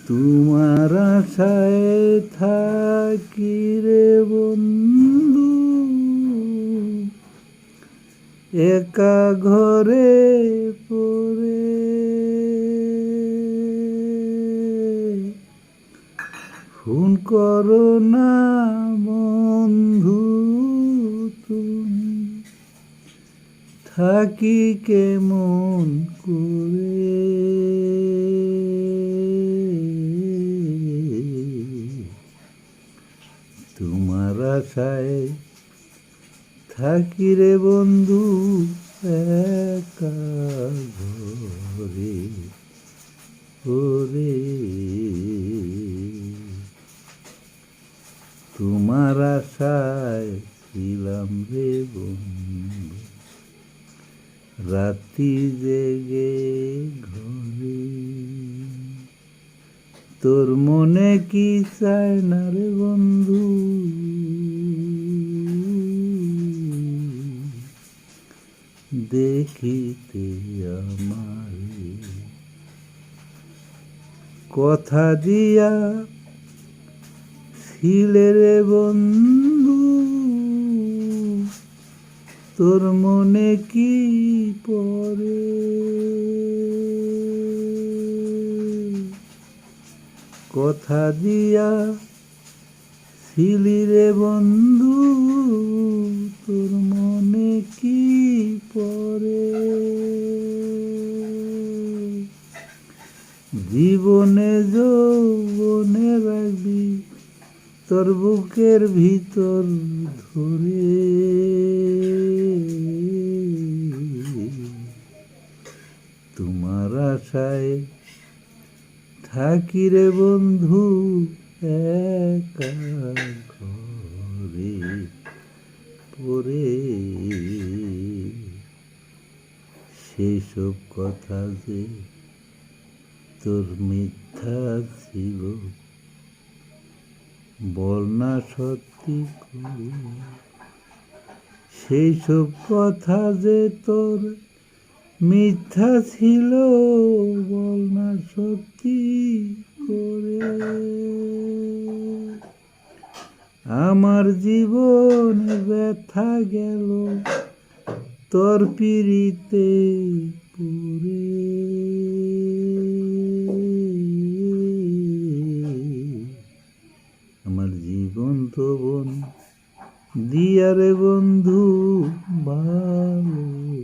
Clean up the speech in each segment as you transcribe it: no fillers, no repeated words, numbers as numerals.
তোমার আশায় থাকি রে বন্ধু, একা ঘরে পড়ে। ফোন করো না বন্ধু, তুমি থাকি কেমন করে। তোমার আশায় থাকি রে বন্ধু, একা ঘরে ওরে। তোমার আশায় ছিলাম রে বন্ধু, রাতি জেগে ঘরে। তোর মনে কি চায় না রে বন্ধু, দেখিতে আমারে। কথা দিয়া ছিলে রে বন্ধু, তোর মনে কি পড়ে। কথা দিয়া ছিলি রে বন্ধু, তোর মনে কি পড়ে। জীবনে যৌবনে রাখবি তোর বুকের ভিতর ধরে। তোমার আশায় থাকি রে বন্ধু, একা ঘরে পড়ে। সেসব কথা যে তোর মিথ্যা ছিল, বল না সত্যি করে। সেই সব কথা যে তোর মিথ্যা ছিল, বল না সত্যি করে। আমার জীবনে ব্যথা গেল তোর পিড়িতে পড়ে। আমার জীবন তো বোন দিয়া রে বন্ধু, ভালোবাসলাম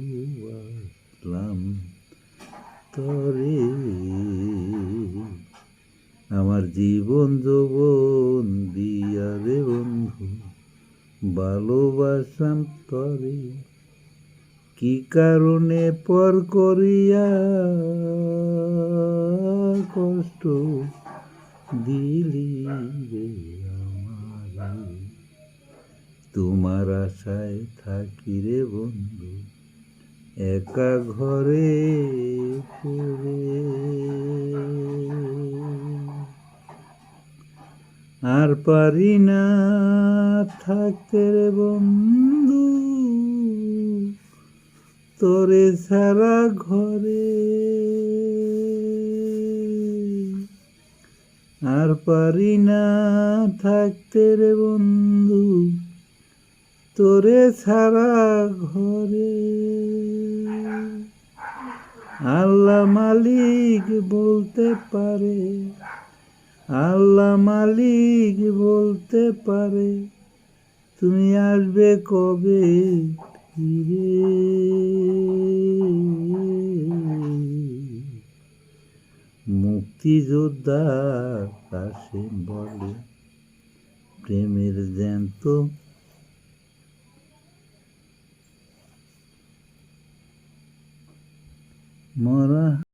তরে। আমার জীবন যৌবন দিয়া রে বন্ধু, ভালোবাসলাম তরে। কি কারণে পর করিয়া কষ্ট দিলি রে আমারে। তোমার আশায় থাকি রে বন্ধু, একা ঘরে পড়ে। আর পারি না থাকতে রে বন্ধু, তোরে সারা ঘরে। আর পারি না থাকতে রে বন্ধু, তোরে সারা ঘরে। আল্লাহ মালিক বলতে পারে, আল্লাহ মালিক বলতে পারে, তুমি আসবে কবে ফিরে। মুক্তিযোদ্ধা কাসেম বলে, প্রেমের জ্যান্ত মরা।